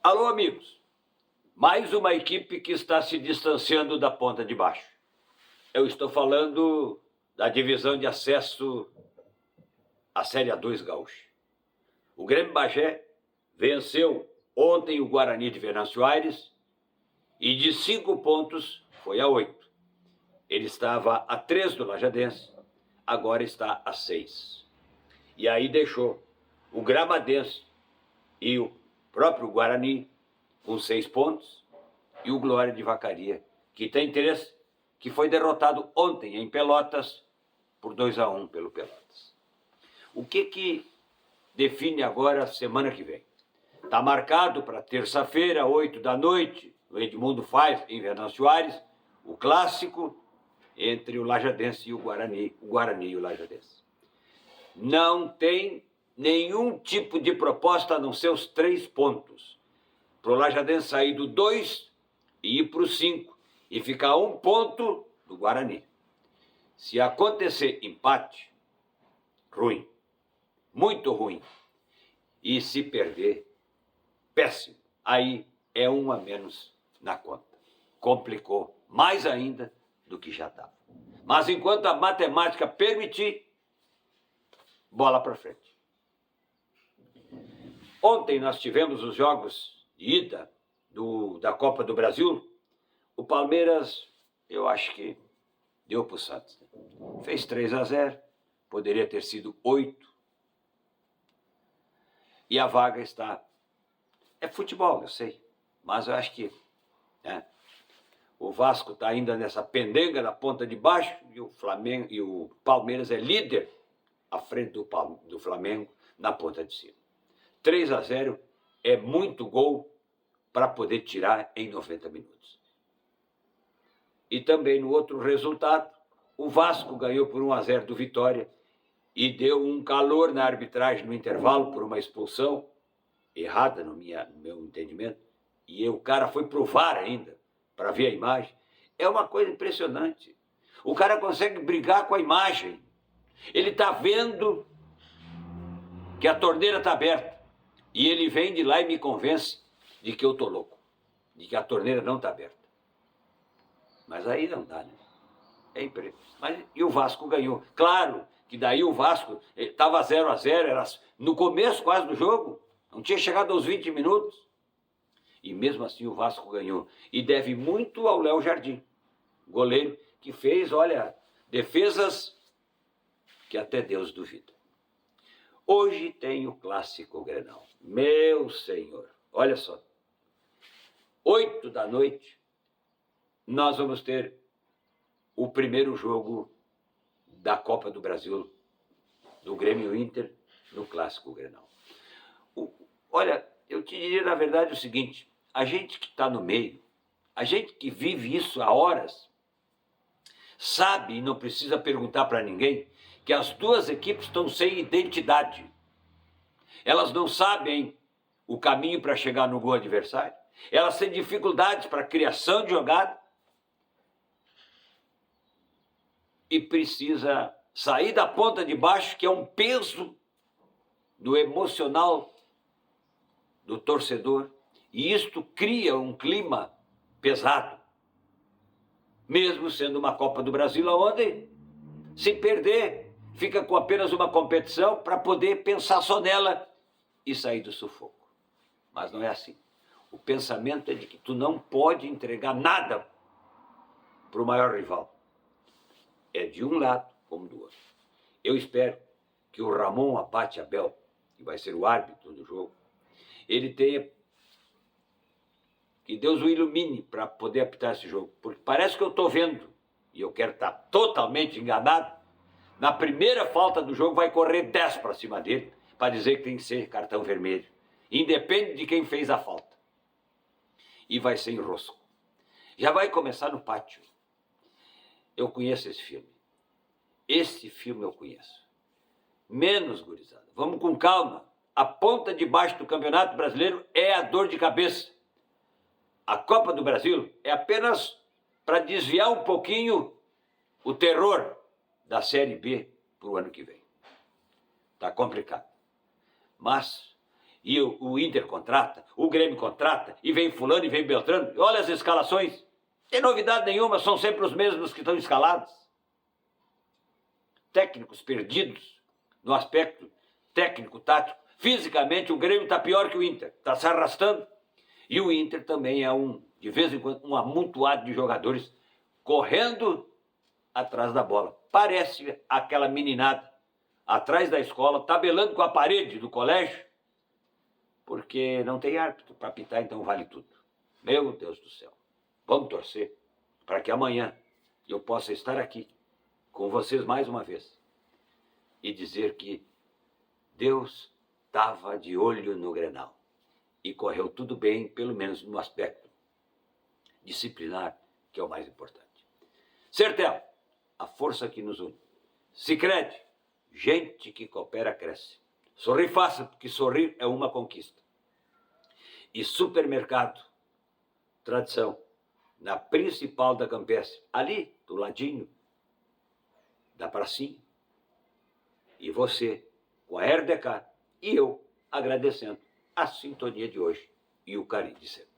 Alô, amigos. Mais uma equipe que está se distanciando da ponta de baixo. Eu estou falando da divisão de acesso à Série A2 Gaúcha. O Grêmio Bagé venceu ontem o Guarani de Venâncio Aires e de 5 pontos foi a 8. Ele estava a 3 do Lajadense, agora está a 6. E aí deixou o Gramadense e o próprio Guarani com 6 pontos e o Glória de Vacaria, que tem interesse, que foi derrotado ontem em Pelotas por 2-1 pelo Pelotas. O que define agora a semana que vem? Está marcado para terça-feira, 8 da noite, o Edmundo faz em Venâncio Aires, o clássico entre o Lajadense e o Guarani e o Lajadense. Não tem nenhum tipo de proposta a não ser os 3 pontos. Para o Lajadense sair do 2 e ir para o 5 e ficar a 1 ponto do Guarani. Se acontecer empate, ruim, muito ruim. E se perder, péssimo. Aí é 1 a menos na conta. Complicou mais ainda do que já estava. Mas enquanto a matemática permitir, bola para frente. Ontem nós tivemos os jogos de ida da Copa do Brasil. O Palmeiras, eu acho que deu para o Santos. Fez 3-0, poderia ter sido 8. E a vaga está... É futebol, eu sei, mas eu acho que o Vasco está ainda nessa pendenga na ponta de baixo e o Flamengo e o Palmeiras é líder à frente do Flamengo na ponta de cima. 3-0 é muito gol para poder tirar em 90 minutos. E também no outro resultado, o Vasco ganhou por 1-0 do Vitória e deu um calor na arbitragem no intervalo por uma expulsão errada no meu entendimento. E o cara foi pro VAR ainda, para ver a imagem. É uma coisa impressionante. O cara consegue brigar com a imagem. Ele está vendo que a torneira está aberta. E ele vem de lá e me convence de que eu estou louco. De que a torneira não está aberta. Mas aí não dá, né? É impressionante. E o Vasco ganhou. Claro que daí o Vasco estava 0-0, era no começo quase do jogo. Não tinha chegado aos 20 minutos. E mesmo assim o Vasco ganhou. E deve muito ao Léo Jardim, goleiro, que fez, olha, defesas que até Deus duvida. Hoje tem o clássico Grenal. Meu Senhor, olha só. 8 da noite, nós vamos ter o primeiro jogo da Copa do Brasil, do Grêmio Inter, no clássico Grenal. Olha, eu te diria na verdade o seguinte, a gente que está no meio, a gente que vive isso há horas, sabe e não precisa perguntar para ninguém que as duas equipes estão sem identidade. Elas não sabem o caminho para chegar no gol adversário. Elas têm dificuldades para a criação de jogada. E precisa sair da ponta de baixo, que é um peso do emocional do torcedor. E isto cria um clima pesado. Mesmo sendo uma Copa do Brasil, onde, se perder, fica com apenas uma competição para poder pensar só nela e sair do sufoco. Mas não é assim. O pensamento é de que tu não pode entregar nada para o maior rival. É de um lado como do outro. Eu espero que o Ramon Apate Abel, que vai ser o árbitro do jogo, ele tenha... Que Deus o ilumine para poder apitar esse jogo. Porque parece que eu estou vendo, e eu quero estar totalmente enganado, na primeira falta do jogo vai correr 10 para cima dele, para dizer que tem que ser cartão vermelho. Independe de quem fez a falta. E vai ser enrosco. Já vai começar no pátio. Eu conheço esse filme. Esse filme eu conheço. Menos, gurizada. Vamos com calma. A ponta de baixo do Campeonato Brasileiro é a dor de cabeça. A Copa do Brasil é apenas para desviar um pouquinho o terror da Série B para o ano que vem. Está complicado. Mas e o Inter contrata, o Grêmio contrata, e vem fulano e vem Beltrano. E olha as escalações, não tem novidade nenhuma, são sempre os mesmos que estão escalados. Técnicos perdidos no aspecto técnico-tático. Fisicamente, o Grêmio está pior que o Inter, está se arrastando. E o Inter também é de vez em quando, um amontoado de jogadores correndo atrás da bola. Parece aquela meninada atrás da escola, tabelando com a parede do colégio, porque não tem árbitro para apitar, então vale tudo. Meu Deus do céu. Vamos torcer para que amanhã eu possa estar aqui com vocês mais uma vez e dizer que Deus estava de olho no Grenal e correu tudo bem, pelo menos no aspecto disciplinar, que é o mais importante. Sertel, a força que nos une. Sicredi, gente que coopera cresce. Sorrir fácil, porque sorrir é uma conquista. E Supermercado, tradição, na principal da Campestre, ali do ladinho da pracinha. E você, com a RDK, e eu agradecendo a sintonia de hoje e o carinho de sempre.